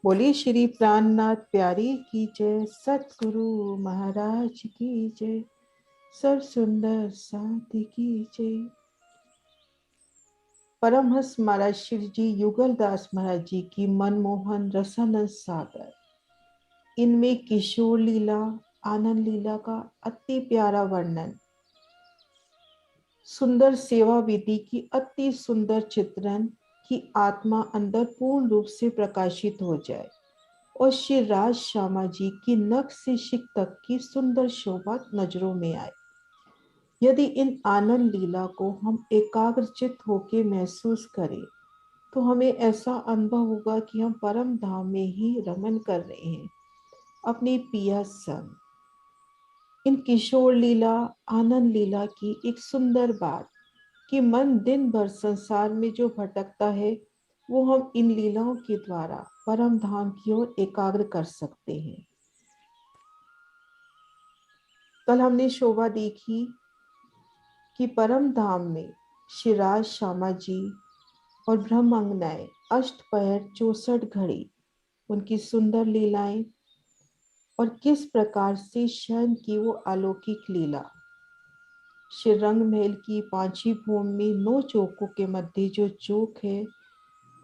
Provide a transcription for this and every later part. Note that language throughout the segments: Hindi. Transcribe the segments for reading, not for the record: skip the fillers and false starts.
बोलिए श्री प्राणनाथ प्यारी की जय, सतगुरु महाराज की जय, सर्व सुंदर शांति की जय। परमहंस महाराज श्री जी युगल दास महाराज जी की मनमोहन रसानंद सागर, इनमें किशोर लीला आनंद लीला का अति प्यारा वर्णन, सुंदर सेवा विधि की अति सुंदर चित्रण की आत्मा अंदर पूर्ण रूप से प्रकाशित हो जाए और श्री राज श्यामा जी की नख से शिख तक की सुंदर शोभा नजरों में आए। यदि इन आनंद लीला को हम एकाग्रचित होकर महसूस करें तो हमें ऐसा अनुभव होगा कि हम परम धाम में ही रमन कर रहे हैं अपने पिया संग। इन किशोर लीला आनंद लीला की एक सुंदर बात कि मन दिन भर संसार में जो भटकता है वो हम इन लीलाओं के द्वारा परम धाम की ओर एकाग्र कर सकते हैं। कल हमने शोभा देखी कि परम धाम में श्रीराज श्यामा जी और ब्रह्मांगनाएं अष्टपहर 64 घड़ी उनकी सुंदर लीलाएं और किस प्रकार से शयन की वो अलौकिक लीला। श्री रंग महल की पांचवी भूमि में 9 चौकों के मध्य जो चौक है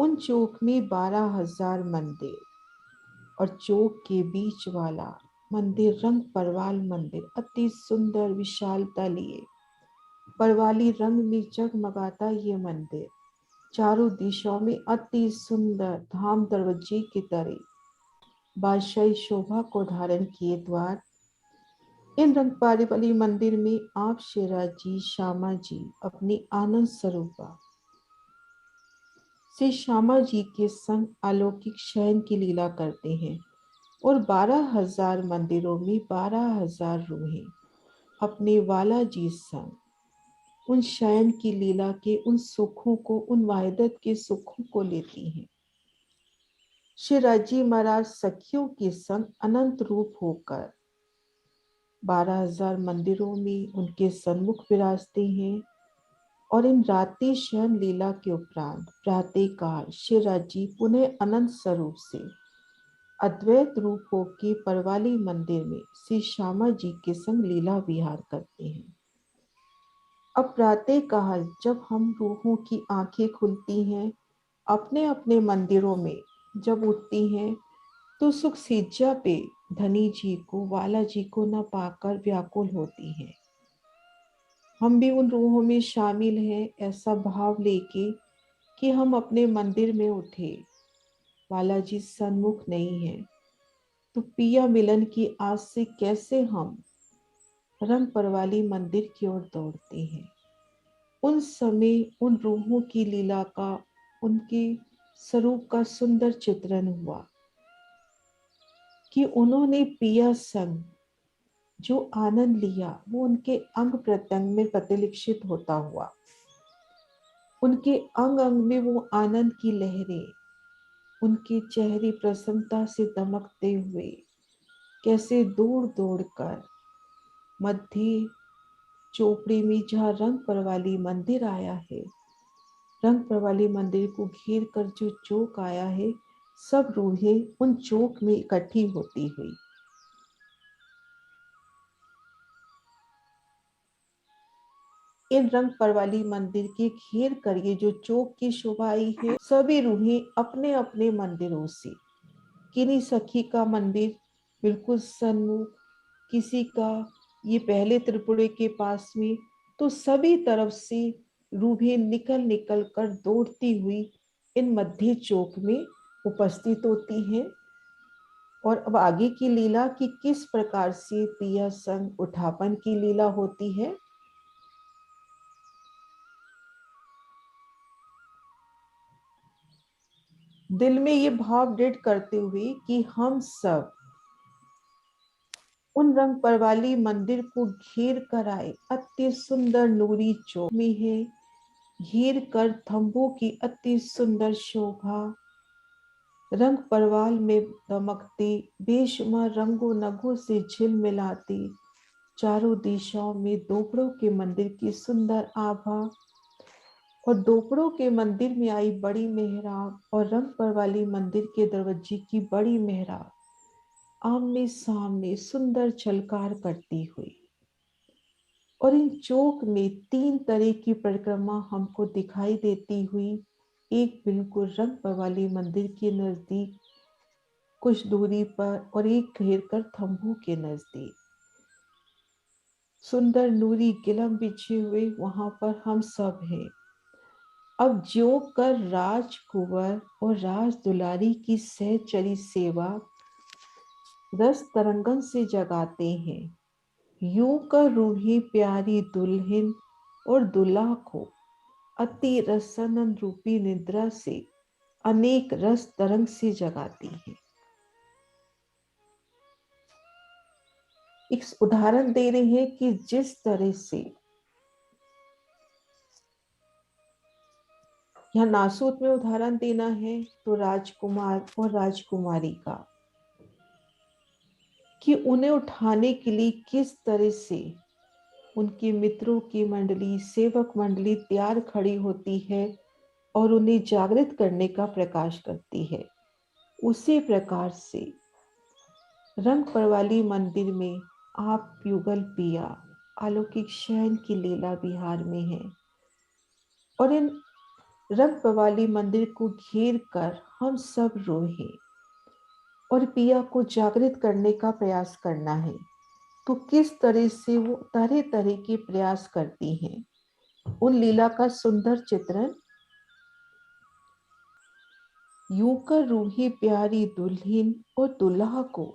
उन चौक में 12,000 मंदिर और चौक के बीच वाला मंदिर रंग परवाल मंदिर अति सुंदर विशालता लिए परवाली रंग में जगमगाता ये मंदिर चारों दिशाओं में अति सुंदर धाम दरवाजे की तरह बादशाही शोभा को धारण किए द्वार। इन रंगपारी वाली मंदिर में आप शेरा जी श्यामा जी अपनी आनंद स्वरूपा से श्यामा जी के संग अलौकिक शयन की लीला करते हैं और 12,000 मंदिरों में 12,000 रूहें अपने वाला जी संग उन शयन की लीला के उन सुखों को उन वाहिदत के सुखों को लेती हैं। श्री राजी महाराज सखियों के संग अनंत रूप होकर 12,000 मंदिरों में उनके सन्मुख विराजते हैं और इन रात्रि शयन लीला के उपरांत प्रातः काल श्री राजी पुनः अनंत स्वरूप से अद्वैत रूप होकर परवाली मंदिर में श्री श्यामा जी के संग लीला विहार करते हैं। अब प्रातः काल जब हम रूहों की आंखें खुलती हैं अपने अपने मंदिरों में जब उठती हैं तो सुख सिज्जा पे धनी जी को वाला जी को न पाकर व्याकुल होती हैं। हम भी उन रूहों में शामिल हैं ऐसा भाव लेके कि हम अपने मंदिर में उठे वाला जी सन्मुख नहीं है तो पिया मिलन की आस से कैसे हम रंग परवाली मंदिर की ओर दौड़ते हैं। उन समय उन रूहों की लीला का उनके स्वरूप का सुंदर चित्रण हुआ कि उन्होंने पिया संग जो आनंद लिया वो उनके अंग प्रत्यंग में प्रतिलिक्षित होता हुआ उनके अंग अंग में वो आनंद की लहरें उनके चेहरे प्रसन्नता से दमकते हुए कैसे दौड़ दौड़ कर मध्य चोपड़ी में जहाँ रंग परवाली मंदिर आया है रंग परवाली मंदिर को घेर कर जो चौक आया है सब रूहें उन चौक में इकट्ठी होती हुई इन रंग परवाली मंदिर के घेर कर ये जो चौक की शोभा आई है सभी रूहें अपने अपने मंदिरों से किन्हीं सखी का मंदिर बिल्कुल सन्मुख किसी का ये पहले त्रिपुरे के पास में तो सभी तरफ से रूहें निकल निकल कर दौड़ती हुई इन मध्य चौक में उपस्थित होती हैं। और अब आगे की लीला कि किस प्रकार से पिया संग उठापन की लीला होती है। दिल में ये भाव दृढ़ करते हुए कि हम सब उन रंग परवाली मंदिर को घेर कर आए अति सुंदर नूरी चौक में है घेर कर थंबों की अति सुंदर शोभा रंग परवाल में दमकती बेशुमार रंगों नगों से झिलमिलाती चारों दिशाओं में दोपड़ों के मंदिर की सुंदर आभा और दोपड़ों के मंदिर में आई बड़ी मेहराब और रंग पर वाली मंदिर के दरवाजे की बड़ी मेहराब आमने सामने सुंदर झलकार करती हुई। और इन चौक में 3 तरह की परिक्रमा हमको दिखाई देती हुई। एक बिल्कुल रंग पर वाली मंदिर के नजदीक कुछ दूरी पर, और एक घेर कर थंभू के नजदीक सुंदर नूरी गिलम बिछे हुए वहां पर हम सब हैं। अब ज्यों कर राजकुंवर और राज दुलारी की सहचरी सेवा रस तरंगन से जगाते हैं, यूं कर रूही प्यारी दुल्हन और दुल्हा को अति रसानंद रूपी निद्रा से अनेक रस तरंग से जगाती है। एक उदाहरण दे रहे हैं कि जिस तरह से यहाँ नासूत में उदाहरण देना है तो राजकुमार और राजकुमारी का, कि उन्हें उठाने के लिए किस तरह से उनके मित्रों की मंडली, सेवक मंडली तैयार खड़ी होती है और उन्हें जागृत करने का प्रकाश करती है। उसी प्रकार से रंग परवाली मंदिर में आप युगल पिया अलौकिक शयन की लीला विहार में है। और इन रंग परवाली मंदिर को घेर कर हम सब रोए और पिया को जागृत करने का प्रयास करना है। तो किस तरह से वो तरह तरह के प्रयास करती हैं, उन लीला का सुंदर चित्रण। यूं कर रूही प्यारी दुल्हन और दुल्हा को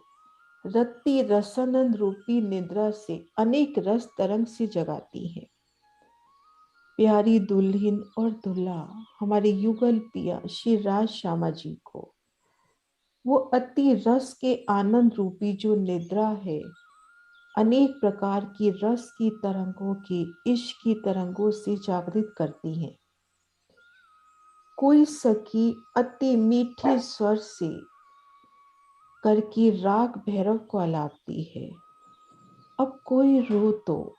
रत्ती रसानंद रूपी निद्रा से अनेक रस तरंग से जगाती है। प्यारी दुल्हन और दूल्हा हमारे युगल पिया श्री राज श्यामा जी को वो अति रस के आनंद रूपी जो निद्रा है, अनेक प्रकार की रस की तरंगों की, इश्क की तरंगों से जागृत करती है। कोई सखी अति मीठे स्वर से करके राग भैरव को अलापती है। अब कोई रो तो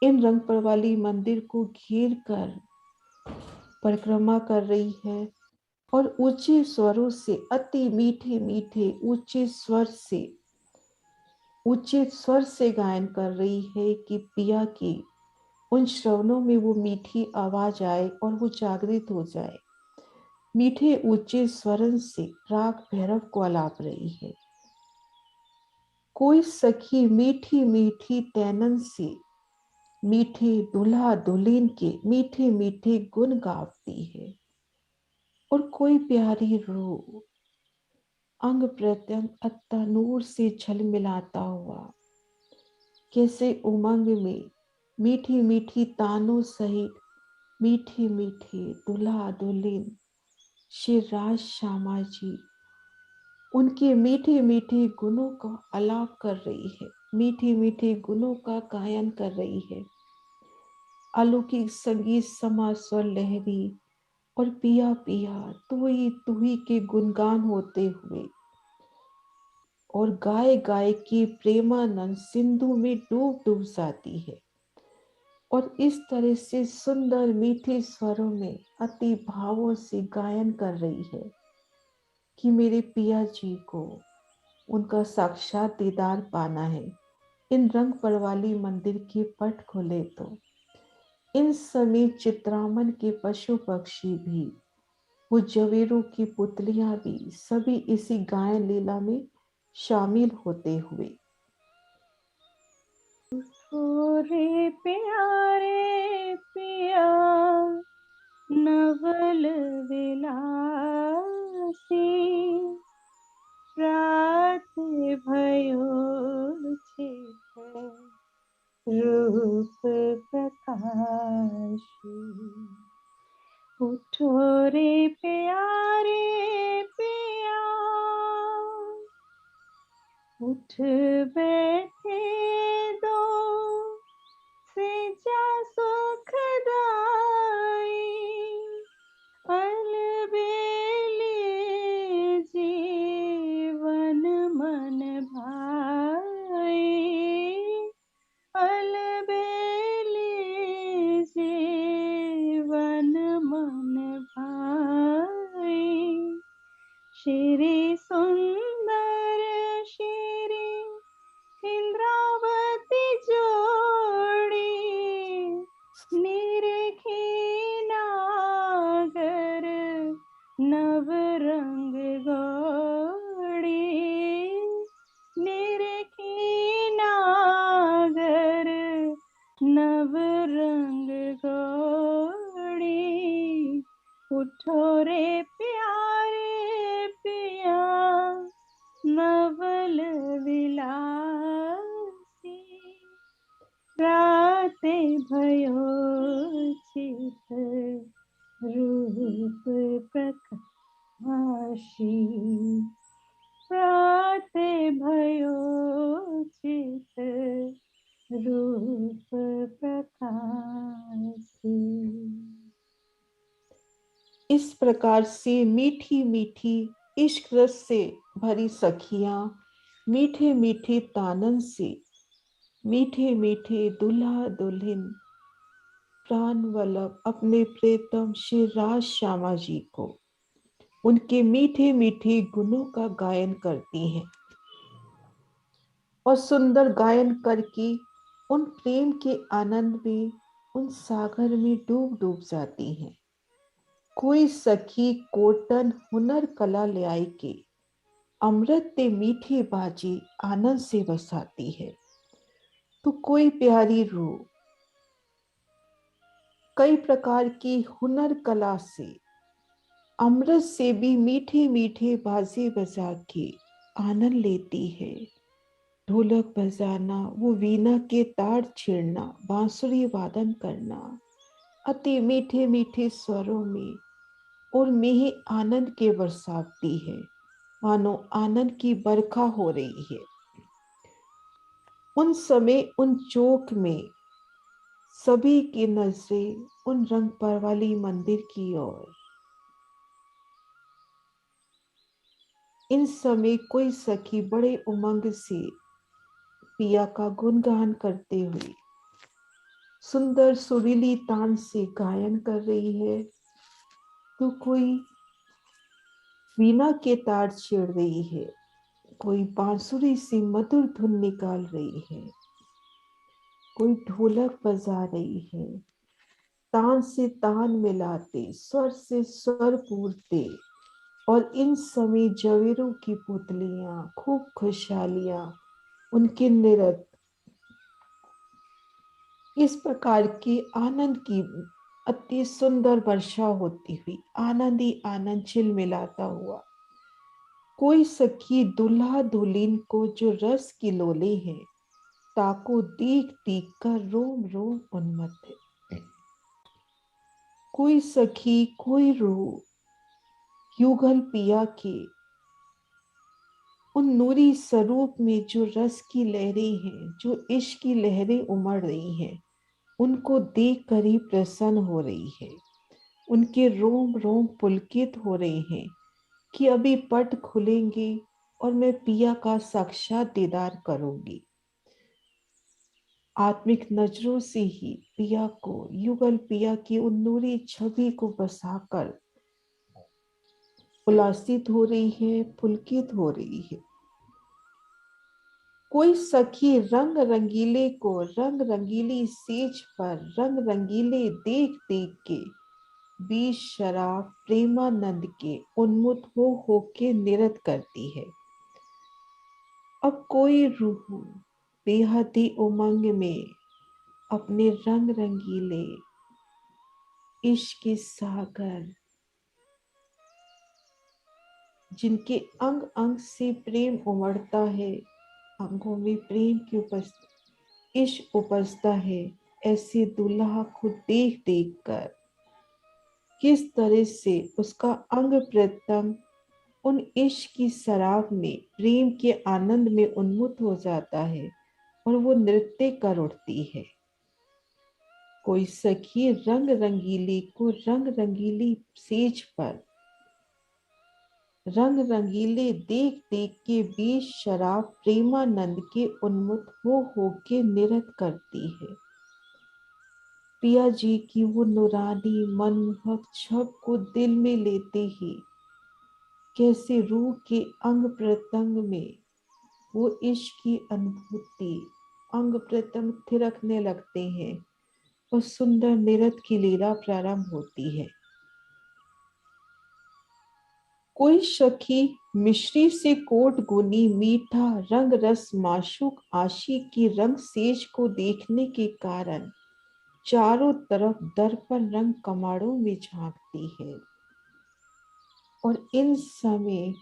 इन रंग पर वाली मंदिर को घेर कर परिक्रमा कर रही है और ऊंचे स्वरों से, अति मीठे मीठे ऊंचे स्वर से गायन कर रही है कि पिया की उन श्रवणों में वो मीठी आवाज आए और वो जागृत हो जाए। मीठे ऊंचे स्वरन से राग भैरव को अलाप रही है। कोई सखी मीठी मीठी तैनन से मीठे दुल्हा दुल्हन के मीठे मीठे गुण गाती है। और कोई प्यारी रो अंग प्रत्यंग अत्तनूर से झलमिलाता हुआ कैसे उमंग में मीठी मीठी तानों सहित मीठी मीठी दुल्हा दुल्हन श्री राज श्यामा जी उनके मीठे मीठे गुणों का आलाप कर रही है, मीठी मीठी गुणों का गायन कर रही है। अलौकिक संगीत समा स्वर लहरी और पिया पिया तू ही के गुणगान होते हुए और गाय गाय की प्रेमानंद सिंधु में डूब डूब जाती है। और इस तरह से सुंदर मीठे स्वरों में अति भावों से गायन कर रही है कि मेरे पिया जी को उनका साक्षात दीदार पाना है। इन रंग परवाली मंदिर के पट खोले तो इन समय चित्रामन के पशु पक्षी भी, वो जवेरों की पुतलियां भी, सभी इसी गायन लीला में शामिल होते हुए। रे प्यारे पिया नवल विलासी रात भयो रूप प्रकाशी उठो रे प्यारे पिया उठ बैठे दो सेजा सुखदाई अलबेले जीवन मन भाई अलबेले जीवन मेरे सुंदर श्री इंद्रावती जोड़ी निरखी नागर नव रंग गौड़ी निरखी नागर नव रंग गौड़ी उठो रे प्यारे पिया नवल विलासी राते भयो चित रूप प्रकाशी राते भयो चित रूप प्रकाशी। इस प्रकार से मीठी मीठी इश्क रस से भरी सखियां मीठे मीठे तानन से मीठे मीठे दुल्हा दुल्हन प्राण वल्लभ अपने प्रीतम श्री राज श्यामा जी को उनके मीठे मीठे गुणों का गायन करती हैं और सुंदर गायन करके उन प्रेम के आनंद में उन सागर में डूब डूब जाती हैं। कोई सखी कोटन हुनर कला ले आई के अमृत ते मीठे बाजी आनंद से बसाती है, तो कोई प्यारी रूह कई प्रकार की हुनर कला से अमृत से भी मीठे मीठे बाजे बजा के आनंद लेती है। ढोलक बजाना, वो वीणा के तार छेड़ना, बांसुरी वादन करना अति मीठे मीठे स्वरों में और मेह आनंद के बरसाती है, मानो आनंद की बरखा हो रही है। उन समय उन चौक में सभी की नजरें उन रंग परवाली मंदिर की ओर। इन समय कोई सखी बड़े उमंग से पिया का गुणगान करते हुए सुंदर सुरीली तान से गायन कर रही है, तो कोई वीणा के तार छेड़ रही है, कोई बांसुरी से मधुर धुन निकाल रही है, कोई ढोलक बजा रही है, तान से तान मिलाते स्वर से स्वर पूरते। और इन समय जवेरों की पुतलियां खूब खुशहालियां उनके नृत्य इस प्रकार की आनंद की अति सुंदर वर्षा होती हुई आनंद ही आनंद झिलमिलाता हुआ। कोई सखी दुल्हा दुल्हन को जो रस की लोले हैं ताको देख देख कर रोम रोम उन्मत्त है। कोई सखी कोई रूह युगल पिया के उन नूरी स्वरूप में जो रस की लहरें हैं, जो इश्क की लहरें उमड़ रही हैं, उनको देख कर ही प्रसन्न हो रही है। उनके रोम रोम पुलकित हो रहे हैं कि अभी पट खुलेंगे और मैं पिया का साक्षात दीदार करूंगी। आत्मिक नजरों से ही पिया को युगल पिया की उन नूरी छवि को बसाकर उल्लासित हो रही है, पुलकित हो रही है। कोई सखी रंग रंगीले को रंग रंगीली सेज पर रंग रंगीले देख देख के बीच शराब प्रेमानंद के उन्मुख हो के नृत्य करती है। अब कोई रूह बेहदी उमंग में अपने रंग रंगीले इश्क के सागर जिनके अंग अंग से प्रेम उमड़ता है, अंगों में प्रेम की इश्क उपजता है, ऐसे दुल्हा को देख देख कर किस तरह से उसका अंग प्रत्यंग उन इश्क की शराब में प्रेम के आनंद में उन्मुख हो जाता है और वो नृत्य कर उठती है। कोई सखी रंग रंगीली को रंग रंगीली सेज पर रंग रंगीले देख देख के बीच शराब प्रेमानंद के उन्मुख हो के नृत्य करती है। पिया जी की वो नूरानी मनमोहक छब को दिल में लेते ही कैसे रूह के अंग प्रत्यंग में वो इश्क की अनुभूति अंग प्रत्यंग थिरकने लगते हैं और सुंदर नृत्य की लीला प्रारंभ होती है। कोई सखी मिश्री से कोट गुनी मीठा रंग रस माशूक आशिक की रंग सेज को देखने के कारण चारों तरफ दर्पण रंग कमाड़ों में झांकती है। और इन समय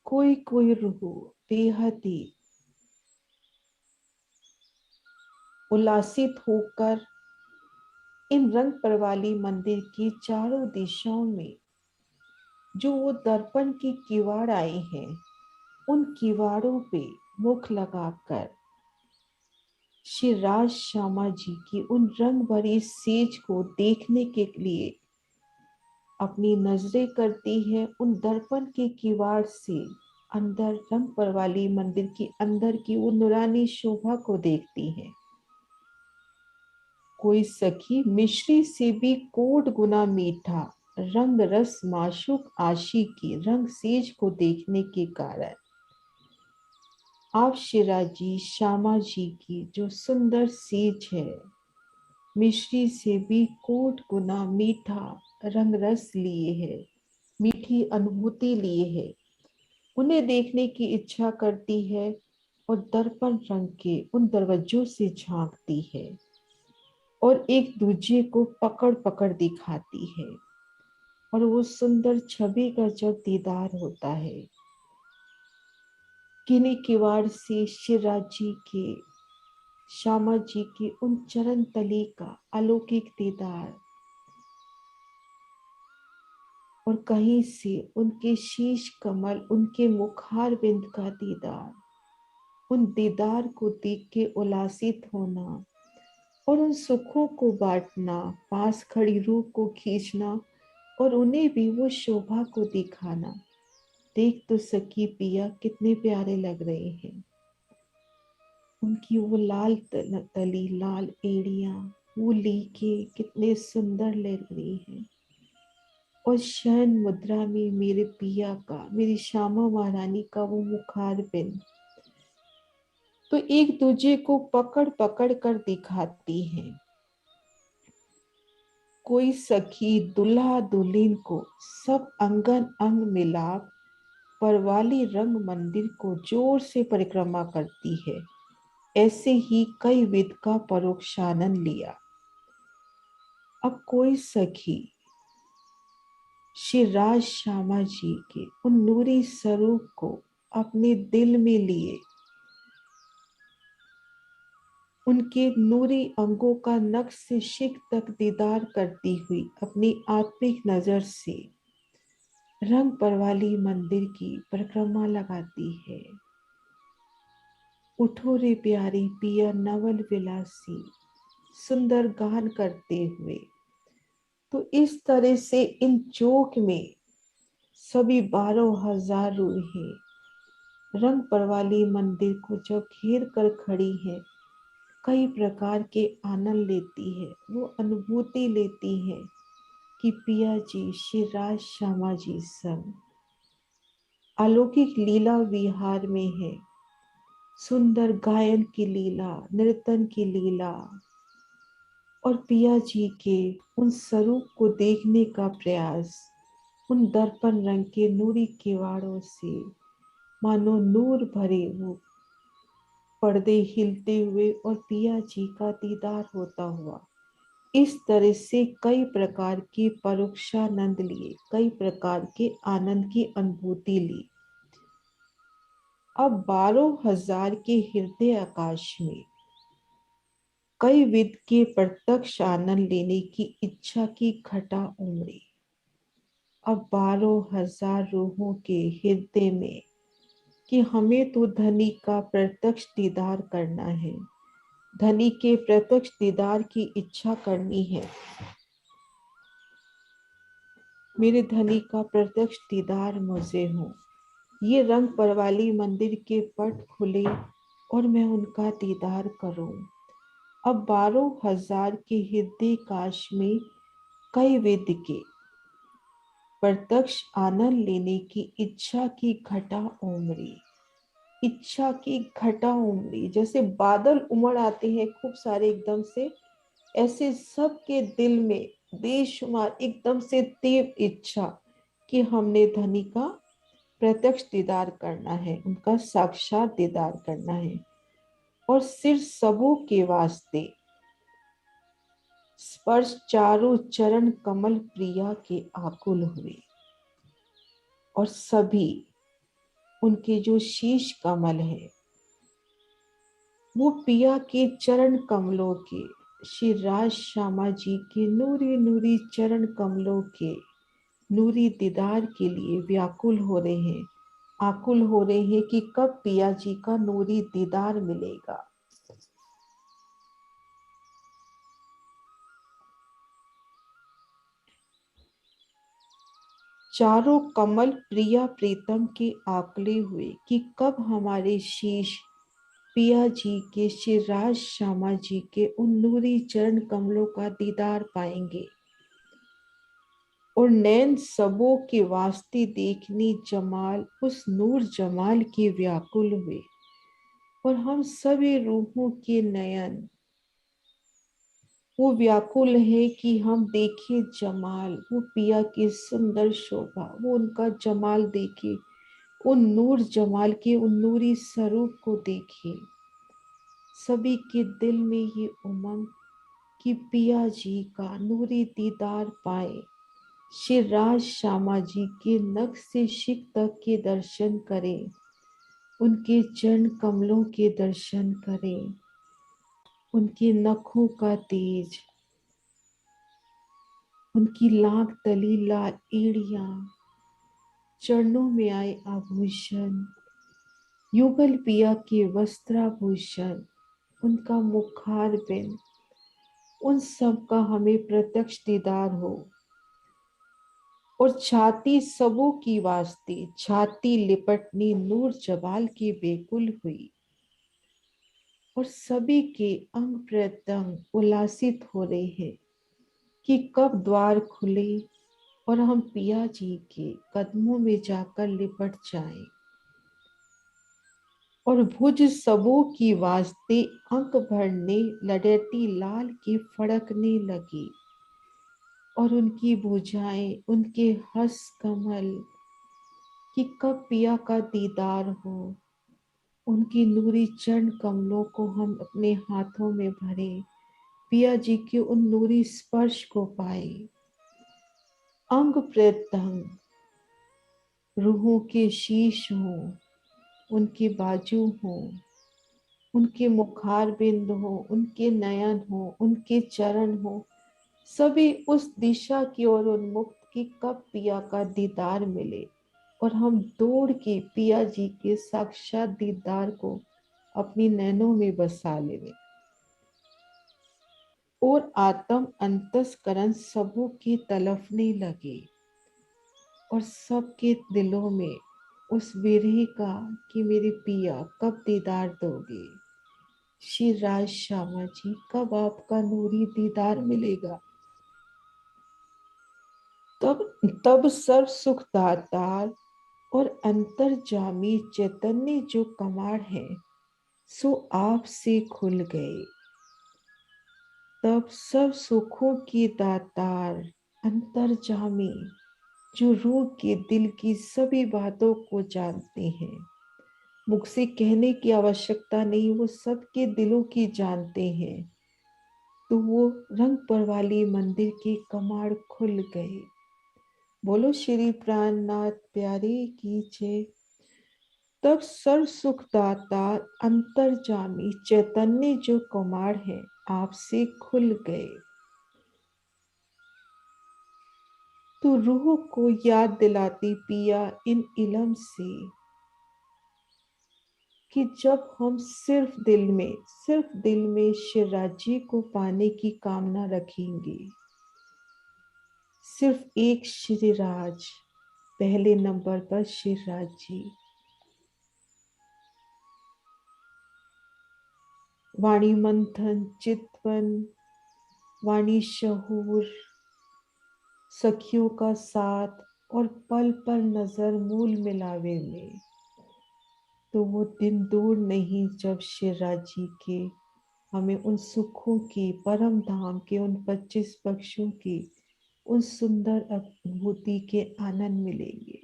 कोई कोई रूह बेहद ही उल्लासित होकर इन रंग परवाली मंदिर की चारों दिशाओं में जो वो दर्पण की किवाड़ आई हैं उन किवाड़ों पे मुख लगाकर श्री राज श्यामा जी की उन रंग भरी सेज को देखने के लिए अपनी नजरें करती है। उन दर्पण के किवाड़ से अंदर रंग परवाली मंदिर की अंदर की वो नूरानी शोभा को देखती है। कोई सखी मिश्री से भी कोट गुना मीठा रंग रस माशूक आशिक की रंग सेज को देखने के कारण आप शिराजी श्यामा जी की जो सुंदर सेज है मिश्री से भी कोट गुना मीठा रंग रस लिए है, मीठी अनुभूति लिए है, उन्हें देखने की इच्छा करती है और दर्पण रंग के उन दरवाजों से झांकती है और एक दूजे को पकड़ पकड़ दिखाती है। और वो सुंदर छवि का जब दीदार होता है किन्हीं किवाड़ से शिवराज जी के श्यामा जी की उन चरण तली का अलौकिक दीदार और कहीं से उनके शीश कमल उनके मुखार बिंद का दीदार, उन दीदार को देख के उल्लासित होना और उन सुखों को बांटना, पास खड़ी रूह को खींचना और उन्हें भी वो शोभा को दिखाना। देख तो सखी पिया कितने प्यारे लग रहे हैं। उनकी वो लाल तली लाल एड़ियां वो लीके कितने सुंदर लग रही हैं। और शयन मुद्रा में मेरे पिया का मेरी श्यामा महारानी का वो मुखार बिंद तो एक दूजे को पकड़ पकड़ कर दिखाती हैं। कोई सखी दुल्हा दुल्हन को सब अंगन अंग मिलाप परवाली रंग मंदिर को जोर से परिक्रमा करती है। ऐसे ही कई विध का परोक्षानंद लिया। अब कोई सखी श्री राज श्यामा जी के उन नूरी स्वरूप को अपने दिल में लिए उनके नूरी अंगों का नख से शिख तक दीदार करती हुई अपनी आत्मिक नजर से रंग परवाली मंदिर की परिक्रमा लगाती है। उठो रे प्यारी पिया नवल विलासी सुंदर गान करते हुए तो इस तरह से इन चौक में सभी 12,000 रूहें रंग परवाली मंदिर को जब घेर कर खड़ी है कई प्रकार के आनंद लेती है, वो अनुभूति लेती है कि पिया जी श्री राज श्यामा जी संग अलौकिक लीला विहार में है। सुंदर गायन की लीला, नृत्यन की लीला और पिया जी के उन स्वरूप को देखने का प्रयास उन दर्पण रंग के नूरी किवाड़ों से मानो नूर भरे वो पर्दे हिलते हुए और पिया जी का दीदार होता हुआ इस तरह से कई प्रकार के परोक्षानंद लिए, कई प्रकार के आनंद की अनुभूति ली। अब 12,000 के हृदय आकाश में कई विध के प्रत्यक्ष आनंद लेने की इच्छा की घटा उमड़ी। अब 12,000 रूहों के हृदय में कि हमें तो धनी का प्रत्यक्ष दीदार करना है, धनी के प्रत्यक्ष दीदार की इच्छा करनी है, मेरे धनी का प्रत्यक्ष दीदार मुझे हो। ये रंग परवाली मंदिर के पट खुले और मैं उनका दीदार करूं। अब 12,000 के हृदय काश में कई विध के प्रत्यक्ष आनंद लेने की इच्छा की घटा उमड़ी, इच्छा की घटा उमड़ी। जैसे बादल उमड़ आते हैं खूब सारे एकदम से, ऐसे सबके दिल में बेशुमार एकदम से तीव्र इच्छा कि हमने धनी का प्रत्यक्ष दीदार करना है, उनका साक्षात दीदार करना है। और सिर सबों के वास्ते स्पर्श चारों चरण कमल प्रिया के आकुल हुए। और सभी उनके जो शीश कमल है वो पिया के चरण कमलों के, श्री राज श्यामा जी के नूरी नूरी चरण कमलों के नूरी दीदार के लिए व्याकुल हो रहे हैं, आकुल हो रहे हैं कि कब पिया जी का नूरी दीदार मिलेगा। चारों कमल प्रिया प्रीतम के आकले हुए कि कब हमारे शीश पिया जी के, श्री राज श्यामा जी के उन नूरी चरण कमलों का दीदार पाएंगे। और नैन सबों के वास्ते देखनी जमाल, उस नूर जमाल के व्याकुल हुए। और हम सभी रूहों के नयन वो व्याकुल है कि हम देखें जमाल, वो पिया की सुंदर शोभा, वो उनका जमाल देखे, उन नूर जमाल के उन नूरी स्वरूप को देखे। सभी के दिल में ये उमंग कि पिया जी का नूरी दीदार पाए, श्री राज श्यामा जी के नख से शिख तक के दर्शन करें, उनके चरण कमलों के दर्शन करें, उनके नखों का तेज, उनकी लाख तली लाल एड़ियां, चरणों में आए आभूषण, युगल पिया के वस्त्राभूषण, उनका मुखार बिंद, उन सब का हमें प्रत्यक्ष दीदार हो। और छाती सबों की वास्ते छाती लिपटनी नूर जबाल की बेकुल हुई। और सभी के अंग प्रत्यंग उल्लासित हो रहे हैं कि कब द्वार खुले और हम पिया जी के कदमों में जाकर लिपट जाएं। और भुज सबों की वास्ते अंक भरने लडेटी लाल की फड़कने लगी। और उनकी भुजाएं, उनके हंस कमल कि कब पिया का दीदार हो, उनकी नूरी चरण कमलों को हम अपने हाथों में भरे, पिया जी के उन नूरी स्पर्श को पाए। अंग प्रत्यंग रूहों के शीश हो, उनके बाजू हो, उनके मुखार बिंद हो, उनके नयन हो, उनके चरण हो, सभी उस दिशा की ओर उन्मुक्त कि कब पिया का दीदार मिले और हम दौड़ के पिया जी के साक्षात दीदार को अपनी नैनों में बसा लेवे। और आत्म अंतस्करण सबों की तलफने लगे और सबके दिलों में उस विरह का कि मेरे पिया कब दीदार दोगे, श्री राज श्यामा जी कब आपका नूरी दीदार मिलेगा। तब सर्व सुख दातार और अंतर्जामी चैतन्य जो कमाड़ है सो आप से खुल गए। तब सब सुखों की दातार अंतर्जामी जो रूह के दिल की सभी बातों को जानते हैं, मुख से कहने की आवश्यकता नहीं, वो सबके दिलों की जानते हैं। तो वो रंग परवाली मंदिर के कमाड़ खुल गए। बोलो श्री प्राणनाथ प्यारे की जय। तब सर्व सुखदाता अंतर्जामी चैतन्य जो कमाड़ है आपसे खुल गए। तो रूह को याद दिलाती पिया इन इलम से कि जब हम सिर्फ दिल में शिवराजी को पाने की कामना रखेंगे, सिर्फ एक श्रीराज, पहले नंबर पर शिवराज जी, वाणी मंथन चितवन, वाणी शहूर, सखियों का साथ, और पल पर नजर मूल मिलावे में। तो वो दिन दूर नहीं जब शिवराज जी के हमें उन सुखों की, परम धाम के उन 25 पक्षों की उन सुंदर अनुभूति के आनंद मिलेंगे।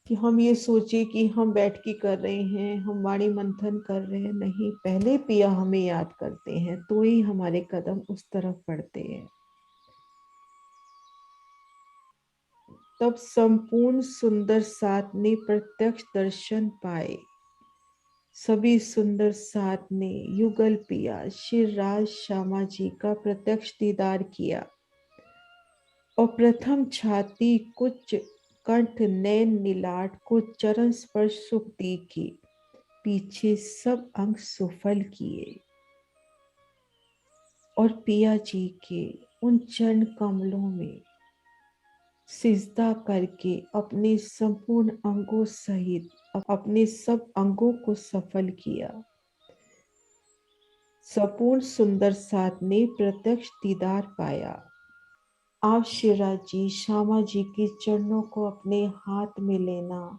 कि हम ये सोचे कि हम बैठ के कर रहे हैं, हम वाणी मंथन कर रहे हैं, नहीं, पहले पिया हमें याद करते हैं तो ही हमारे कदम उस तरफ बढ़ते हैं। तब संपूर्ण सुंदर साथ ने प्रत्यक्ष दर्शन पाए। सभी सुंदर साथ ने युगल पिया श्री राज श्यामा जी का प्रत्यक्ष दीदार किया और प्रथम छाती कुछ कंठ नैन नीलाट को चरण स्पर्श सुख दी की, पीछे सब अंग सुफल किए और पिया जी के उन चरण कमलों में सिजदा करके अपने संपूर्ण अंगों सहित अपने सब अंगों को सफल किया। संपूर्ण सुंदर साथ ने प्रत्यक्ष दीदार पाया। आप शिवराज जी श्यामा जी के चरणों को अपने हाथ में लेना,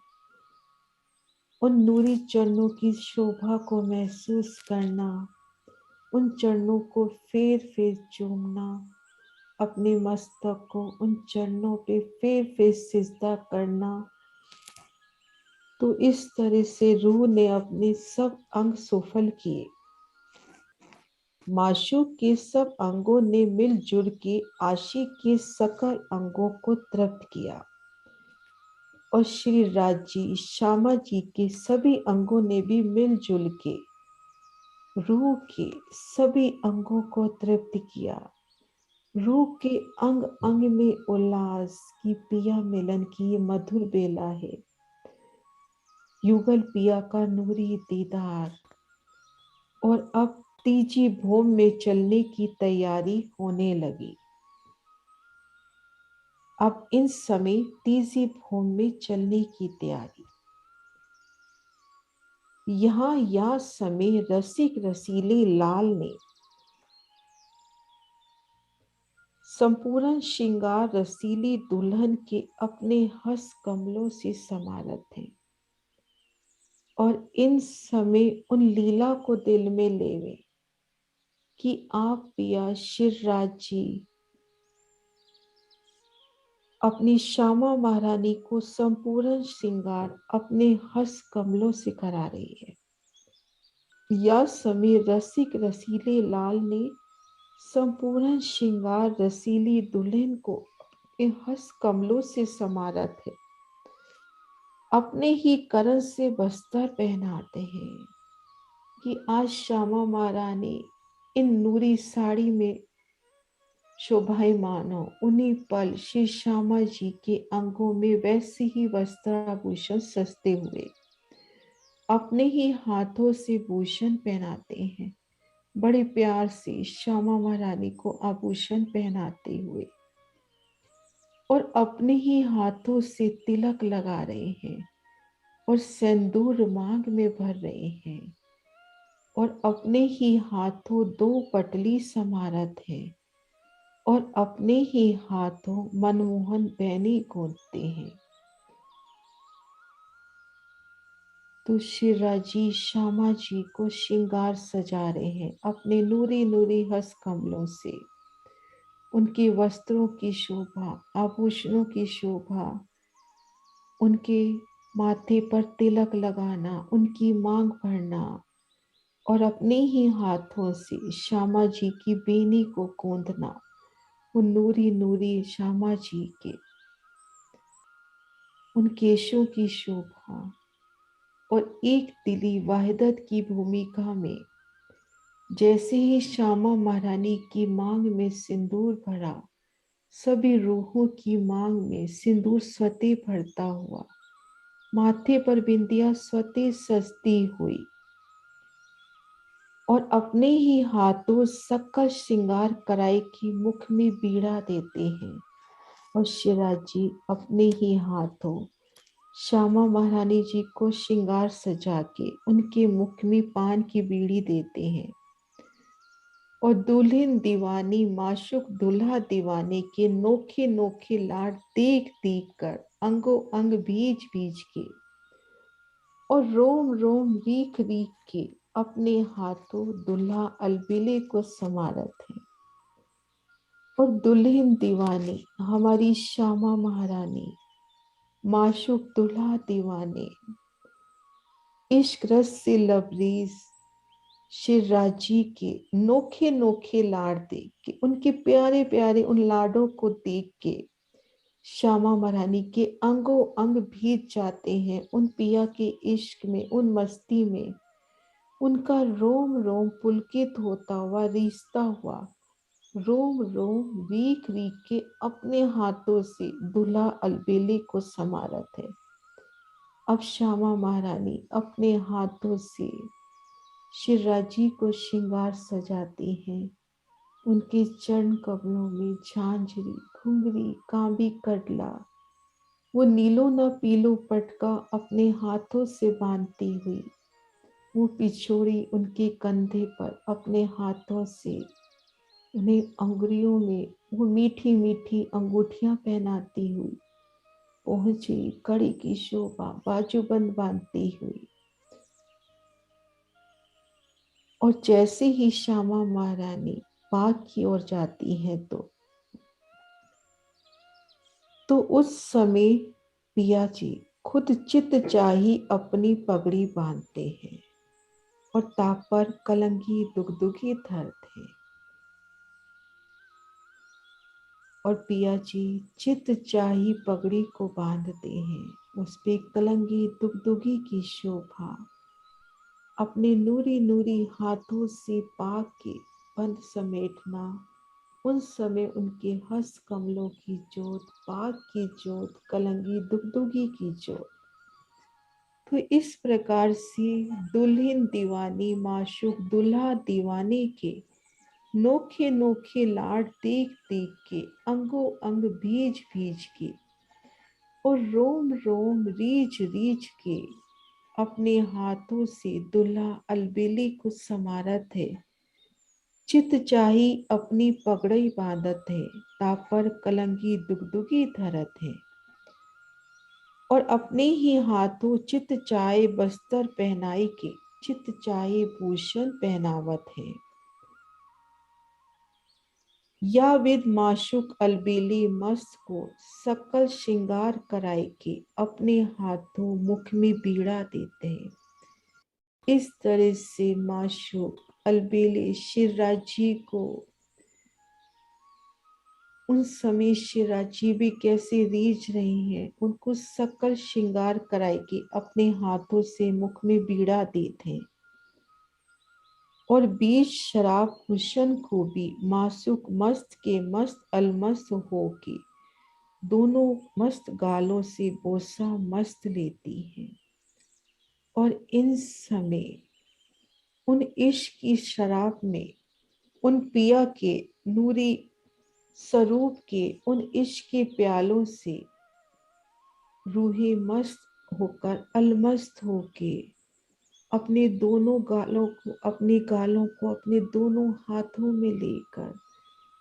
उन नूरी चरणों की शोभा को महसूस करना, उन चरणों को फेर फेर चूमना, अपने मस्तक को उन चरणों पे फेर फेर सिजदा करना। तो इस तरह से रूह ने अपने सब अंग सुफल किए। माशूक के सब अंगों ने मिलजुल के आशिक के सकल अंगों को तृप्त किया और श्री राज जी श्यामा जी के सभी अंगों ने भी मिलजुल के रूह के सभी अंगों को तृप्त किया। रूह के अंग अंग में उल्लास की पिया मिलन की ये मधुर बेला है। युगल पिया का नूरी दीदार, और अब तीजी भूम में चलने की तैयारी होने लगी। अब इन समय तीजी भूम में चलने की तैयारी। यहाँ या समय रसिक रसीले लाल ने संपूर्ण श्रृंगार रसीली दुल्हन के अपने हस्त कमलों से समारत है और इन समय उन लीला को दिल में लेवे कि आप पिया शिवराज जी अपनी श्यामा महारानी को संपूर्ण श्रृंगार अपने हस्त कमलों से करा रही है। या समय रसिक रसीले लाल ने संपूर्ण श्रृंगार रसीली दुल्हन को अपने हस्त कमलों से समारत है, अपने ही करण से बस्तर पहनाते हैं कि आज श्यामा महारानी इन नूरी साड़ी में शोभायमान हो। उन्हीं पल श्री श्यामा जी के अंगों में वैसे ही वस्त्राभूषण सजते हुए अपने ही हाथों से भूषण पहनाते हैं। बड़े प्यार से श्यामा महारानी को आभूषण पहनाते हुए और अपने ही हाथों से तिलक लगा रहे हैं और सिंदूर मांग में भर रहे हैं और अपने ही हाथों 2 पटली समारत है और अपने ही हाथों मनमोहन बैनी गूंथते हैं। तो शिवराज जी श्यामा जी को श्रृंगार सजा रहे हैं अपने नूरी नूरी हस्त कमलों से। उनके वस्त्रों की शोभा, आभूषणों की शोभा, उनके माथे पर तिलक लगाना, उनकी मांग भरना और अपने ही हाथों से श्यामा जी की बेनी को गूंथना। उन नूरी नूरी श्यामा जी के उन केशों की शोभा और एक दिली वाहिदत की भूमिका में जैसे ही श्यामा महारानी की मांग में सिंदूर भरा, सभी रूहों की मांग में सिंदूर स्वतः भरता हुआ, माथे पर बिंदिया स्वतः सजती हुई और अपने ही हाथों सकल श्रृंगार कराई की मुख में बीड़ा देते हैं और शिवराज जी अपने ही हाथों श्यामा महारानी जी को श्रृंगार सजा के उनके मुख में पान की बीड़ी देते हैं और दुल्हन दीवानी माशुक दूल्हा दीवाने के नोखे नोखे लाड देख देख कर अंगों अंग भीज भीज के और रोम रोम रीख रीख के अपने हाथों दुल्हा अलबेले को समारत है। और दुल्हन दीवानी हमारी श्यामा महारानी माशुक दूल्हा दीवाने इश्क रस से लबरेज शिवराज जी के नोखे नोखे लाड देख के, उनके प्यारे प्यारे उन लाडों को देख के श्यामा महारानी के अंगों अंग भीग जाते हैं उन पिया के इश्क में, उन मस्ती में। उनका रोम रोम पुलकित होता हुआ, रिश्ता हुआ, रोम रोम रीख रीख के अपने हाथों से दूल्हा अलबेले को समारत है। अब श्यामा महारानी अपने हाथों से शिवराज जी को श्रृंगार सजाती हैं। उनके चरण कमलों में झांझरी, घुंघरी, कांबी कड़ला, वो नीलो न पीलो पटका अपने हाथों से बांधती हुई, वो पिछोड़ी उनके कंधे पर अपने हाथों से उन्हें अंगुलियों में वो मीठी मीठी अंगूठियां पहनाती हुई पहुंची कड़ी की शोभा बाजूबंद बांधती हुई। और जैसे ही श्यामा महारानी बाग की ओर जाती हैं तो उस समय पिया जी खुद चित चाही अपनी पगड़ी बांधते हैं और ताप पर कलंगी दुगदुगी धरते हैं। और पिया जी चित चाही पगड़ी को बांधते हैं, उस पे कलंगी दुगदुगी की शोभा अपने नूरी नूरी हाथों से पाग के बंद समेटना। उन समय उनके हस्त कमलों की जोत, पाग की जोत, कलंगी दुगदुगी की जोत। तो इस प्रकार से दुल्हन दीवानी माशुक दूल्हा दीवाने के नोखे नोखे लाड देख देख के अंगों अंग भीज भीज के और रोम रोम रीझ रीझ के अपने हाथों से दूल्हा अलबेले को समारत है। चित चाही अपनी पगड़ई बांधत है, तापर कलंगी दुगदुगी धरत है। और अपने ही हाथों चित चाहे बस्तर पहनाई के चित चाहे भूषण पहनावत है। या विद माशुक अलबेली मस्त को सकल श्रृंगार कराई के अपने हाथों मुख में बीड़ा देते हैं। इस तरह से माशुक अलबेली शिवराज जी को उन समय शिवराज जी भी कैसे रीझ रही हैं, उनको सकल श्रृंगार कराई के अपने हाथों से मुख में बीड़ा देते हैं। और बीच शराब हुसन को भी मासूक मस्त के मस्त अलमस्त हो के दोनों मस्त गालों से बोसा मस्त लेती है। और इन समय उन इश्क की शराब में उन पिया के नूरी स्वरूप के उन इश्क के प्यालों से रूहे मस्त होकर अलमस्त होके अपने दोनों गालों को अपने दोनों हाथों में लेकर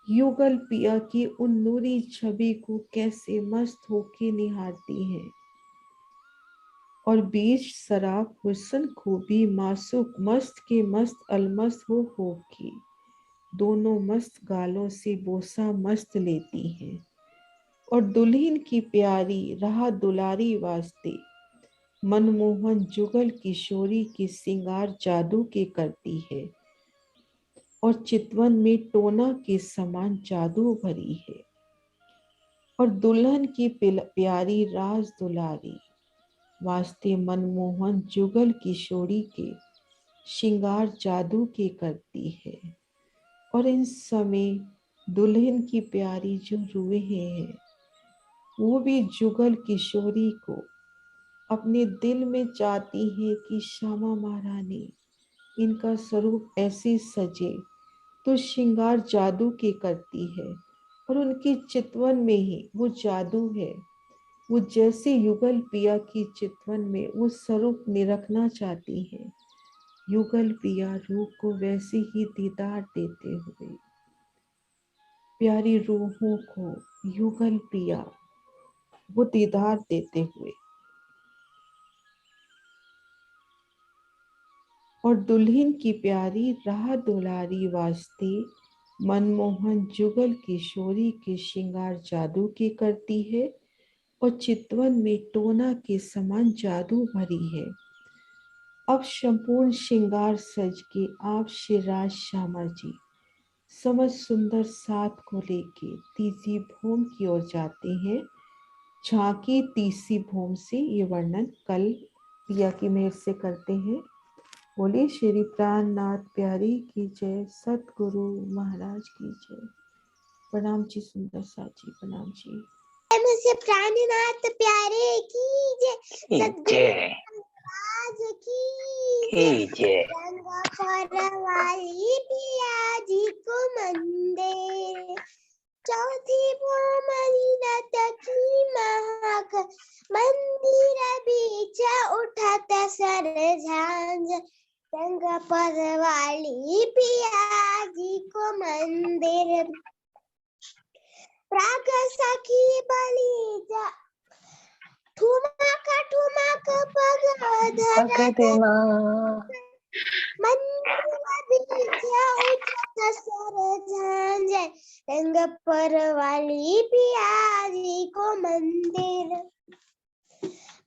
युगल पिया की उन नूरी छवि को कैसे मस्त होके निहारती हैं। और बीच शराब हुस्न को भी मासूक मस्त के मस्त अलमस्त हो के दोनों मस्त गालों से बोसा मस्त लेती हैं। और दुल्हन की प्यारी राह दुलारी वास्ते मनमोहन जुगल किशोरी की सिंगार जादू के करती है और चितवन में टोना के समान जादू भरी है। और दुल्हन की प्यारी राज दुलारी वास्ते मनमोहन जुगल किशोरी के श्रृंगार जादू के करती है। और इन समय दुल्हन की प्यारी जो रूहें हैं वो भी जुगल किशोरी को अपने दिल में चाहती है कि श्यामा महारानी इनका स्वरूप ऐसे सजे, तो श्रृंगार जादू के करती है। और उनके चितवन में ही वो जादू है, वो जैसे युगल पिया की चितवन में वो स्वरूप निरखना चाहती है। युगल पिया रूह को वैसे ही दीदार देते हुए, प्यारी रूहों को युगल पिया वो दीदार देते हुए, और दुल्हन की प्यारी राह दुलारी वास्ते मनमोहन जुगल किशोरी के श्रृंगार जादू की करती है, और चितवन में टोना के समान जादू भरी है। अब संपूर्ण श्रृंगार सज के आप शिवराज श्यामा जी समझ सुंदर साथ को लेके तीसरी भूम की ओर जाते हैं। झांकी तीसरी भूम से ये वर्णन कल पिया की मेहर से करते हैं। बोले श्री प्राणनाथ प्यारी की जय, सतगुरु महाराज की जय। प्रणाम जी सुंदर सा जी, प्रणाम जी। मुझे प्राणनाथ प्यारे की जय, सतगुरु महाराज की जय। गंगा पार वाली पिया जी को मंदिर, चौथी भूम नीरत की महक, मंदिर बीच उठत सर झांझ, गंगा पार वाली पिया जी को मंदिर, प्राग सखी बलि जा ठुमक ठुमक पग धरत मंदिर बीच उठत सर झांझ, रंग पर वाली पिया जी को मंदिर,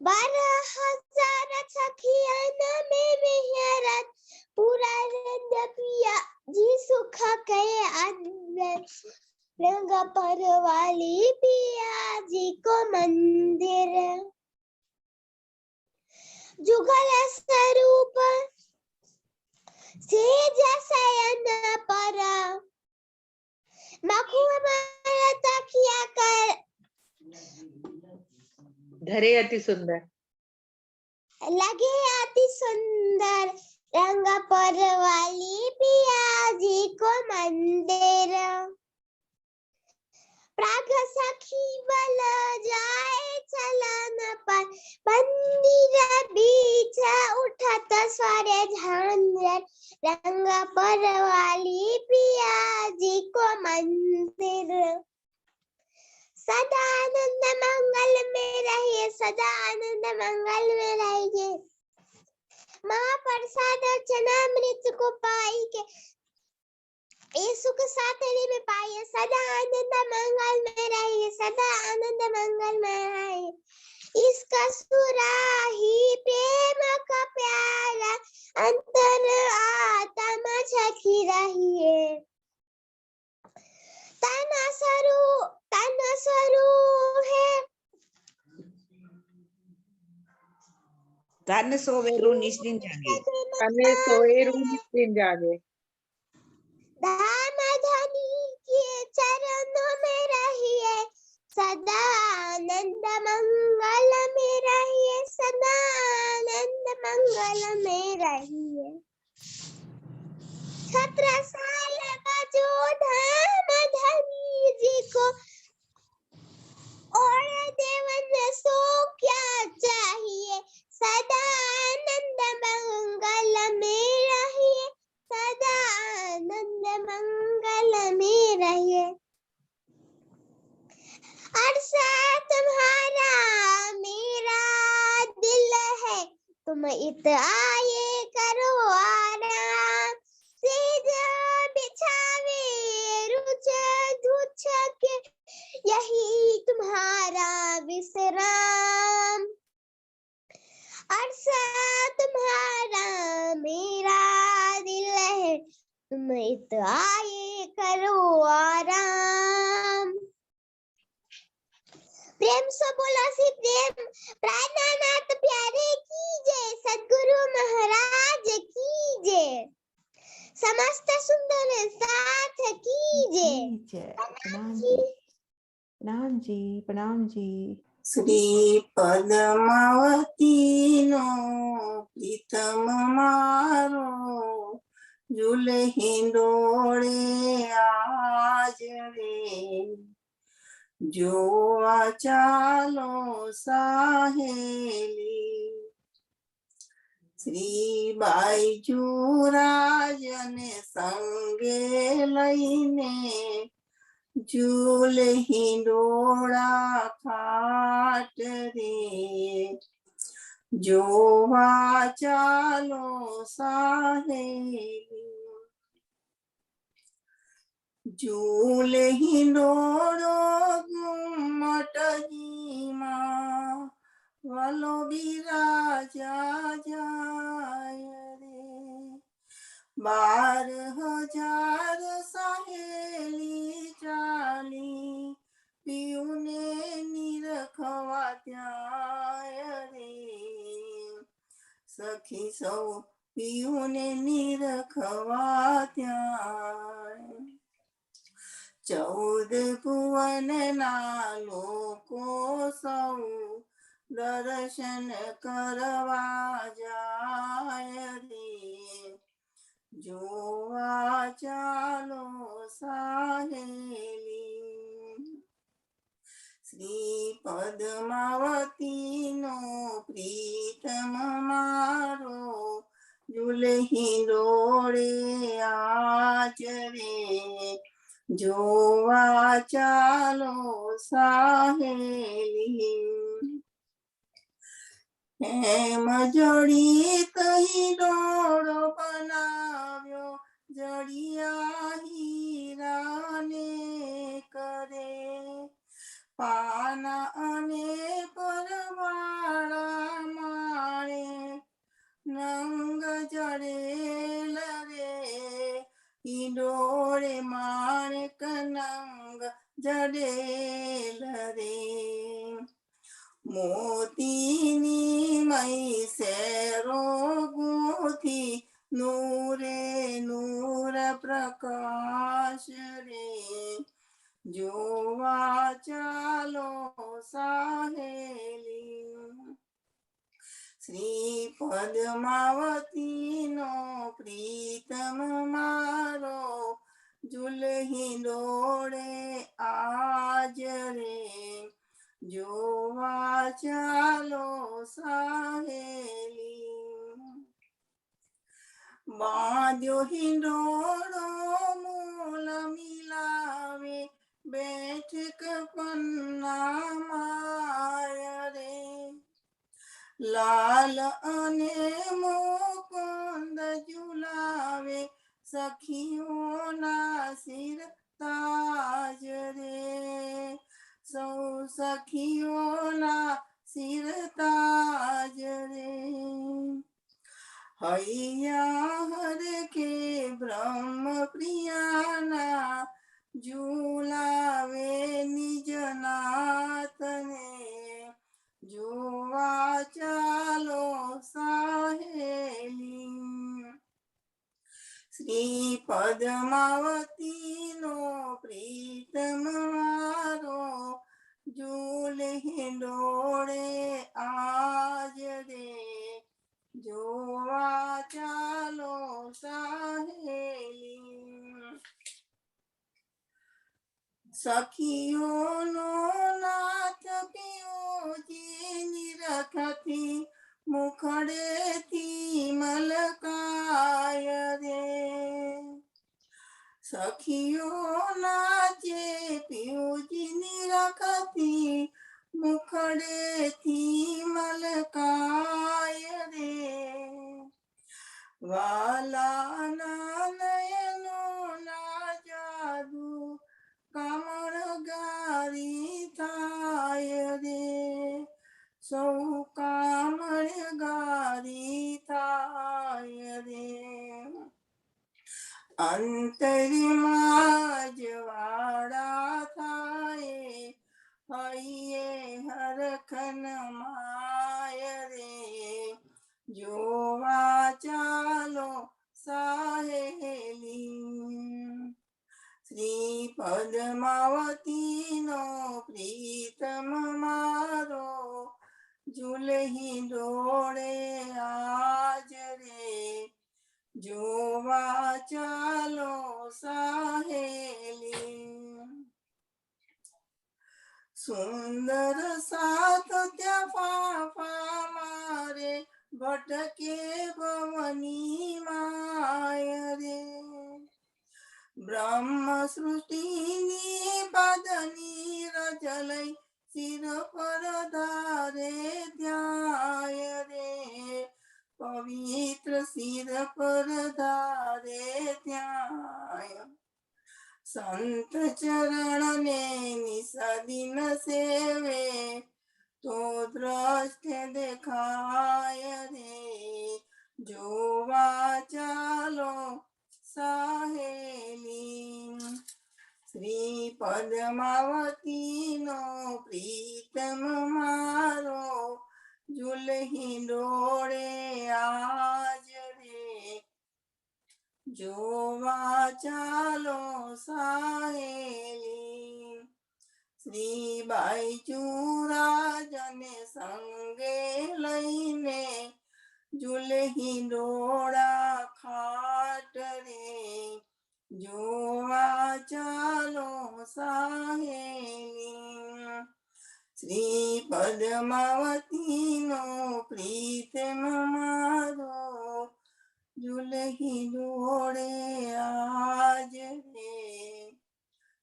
12,000 सखियन में विहरत, पूरा रंग पिया जी सुख के अंदर, रंग पर वाली पिया जी को मंदिर, जुगल स्वरूप सेज शयन पर, मखमल तकिया कर धरे अति सुंदर, लगे अति सुंदर, रंग पर वाली पिया जी को मंदिर, प्राग सखी बल जाए चलन पर, मंदिर बीच उठत स्वर झांझर, रंग पर वाली पिया जी को मंदिर, सदा आनंद मंगल में रहिए, सदा आनंद मंगल में रहिए, महाप्रसाद चनामृत को पाई के ये सुख साथड़ी में पाइए, सदा आनंद मंगल में रहिए, सदा आनंद मंगल में रहिए, इसका सुराही प्रेम का प्याला अंतर आत्मा छकी रहिए, तन सरू है तन सोवेरु निश्चिन जागे, तने सोएरु निश्चिन जागे, धाम धनी के चरणों में रहिए, सदा आनंद मंगल में रहिए, सदा आनंद मंगल में रहिए, 17 साल बजो धाम धनी जी को, और देवन सो क्या चाहिए, सदा आनंद मंगल में रहिए, सदा आनंद मंगल में रहिए, अर्षा तुम्हारा मेरा दिल है, तुम इत आए करो आराम, सेज बिछावे रुच धुच के यही तुम्हारा विश्राम, अर्षा तुम्हारा मेरा दिल है, तुम इत आए करो आराम, प्रेम से बोला सी प्रेम प्राणनाथ प्यारे की जय, सद्गुरु महाराज की जय, समस्त सुंदर साथ की जय। प्रणाम जी, प्रणाम जी, प्रणाम जी। श्री पद्मावती नो प्रीतम मारो, झूले हिंडोळे आज रे, जोवा चालो साहेली, શ્રી બાઈજુરાજને સંગે લઈને ઝૂલે હિંડોળા ખાટ રે જોવા ચાલો સાહેલી ઝૂલે હિંડોળો ગુમ્મટજીમાં વાલો બિરાજા જાય રે 12,000 સહેલી ચાલી પીઉને નિરખવા ત્યાં રે સખી સૌ પીઉને નિરખવા ત્યાં 14 ભુવનના લોકો સૌ દર્શન કરવા જાય રે જોવા ચાલો સાહેલી શ્રી પદ્માવતીનો પ્રીતમ મારો ઝૂલે હિંડોળે આજ રે જોવા ચાલો સાહેલી એમ જડિત હિંડોળો બનાવ્યો જડિયા હીરાને કરે પાના અને પરવાળા માળે નંગ જડેલ રે હિંડોળે માણેક નંગ જડેલ રે મોતીની મય શેરો ગૂંથી નૂરે નૂર પ્રકાશ રે જોવા ચાલો સાહેલી શ્રી પદ્માવતીનો પ્રીતમ મારો ઝૂલે હિંડોળે આજ રે જોવા ચાલો સાહેલી બાંધ્યો હિંડોળો મૂલ મિલાવે બેઠક પન્ના માય રે લાલ અને મુકુંદ ઝુલાવે સખીઓના સિર તાજ રે સૌ સખીઓના સિર તાજ રે હૈયા હર કે બ્રહ્મ પ્રિયાના ઝુલાવે નિજ નાથને જોવા ચાલો સાહેલી શ્રી પદ્માવતીનો પ્રીતમ મારો ઝૂલે હિંડોળે આજ રે જોવા ચાલો સાહેલી સખીઓનો નાથ પીઓજી નિરખતી મુખડેથી મલકાય રે સખીઓના જે પીઓજી નિરખતી મુખડેથી મલકાય રે વાલાના નયનો ના જાદુ કમળ ગારી થાય રે સૌ કામળ ગારી થાય રે અંતરમાં જવાળા થાય હૈયે હરખન માય રે જોવા ચાલો સાહેલી શ્રી પદ્માવતીનો પ્રીતમ મારો ઝૂલે હિંડોળે આજ રે જોવા ચાલો સાહેલી સુંદર સાથ ત્યાં ફાફા મારે भटके भवनी माय रे ब्रह्म सृष्टिनी पादनी रचलै सिर पर धारे ध्याय रे पवित्र सिर पर धारे ध्याय संत चरण ने निसदिन सेवे तो दृष्टि देखाय रे जोवा चालो साहेली श्री पद्मावती नो प्रीतम मारो झूलही डोळे आज रे जोवा चालो साहेली श्री बाईचुराजने संगे लईने झूलही डोळा खाट रे जोवा चालो साहेली श्री पद्मावती नो प्रीतम मारो झूलही डोळे आज रे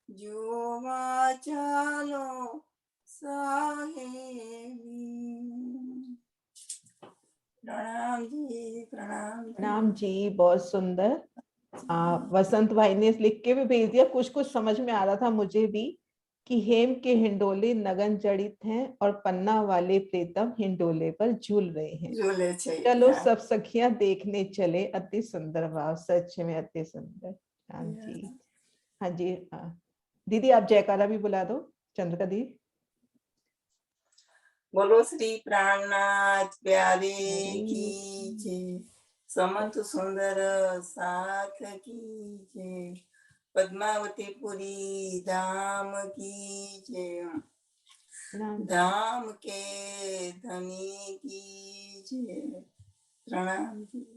जोवा चालो साहेली। प्रणाम जी प्रणाम जी। प्रणाम जी, बहुत सुंदर। वसंत भाई ने लिख के भी भेज दिया, कुछ कुछ समझ में आ रहा था मुझे भी कि हेम के हिंडोले नगन जड़ित हैं और पन्ना वाले प्रीतम हिंडोले पर झूल रहे हैं। झूले छे चलो सब सखियां देखने चले। अति सुंदर भाव, सच में अति सुंदर। हाँ जी, हाँ जी। दीदी आप जयकारा भी बुला दो, चंद्रिका दी। बोलो श्री प्राणनाथ प्यारे की जय, समंत सुंदर साथ की जय, पद्मावती पुरी धाम की जय, धाम के धनी की जय। प्रणाम जी।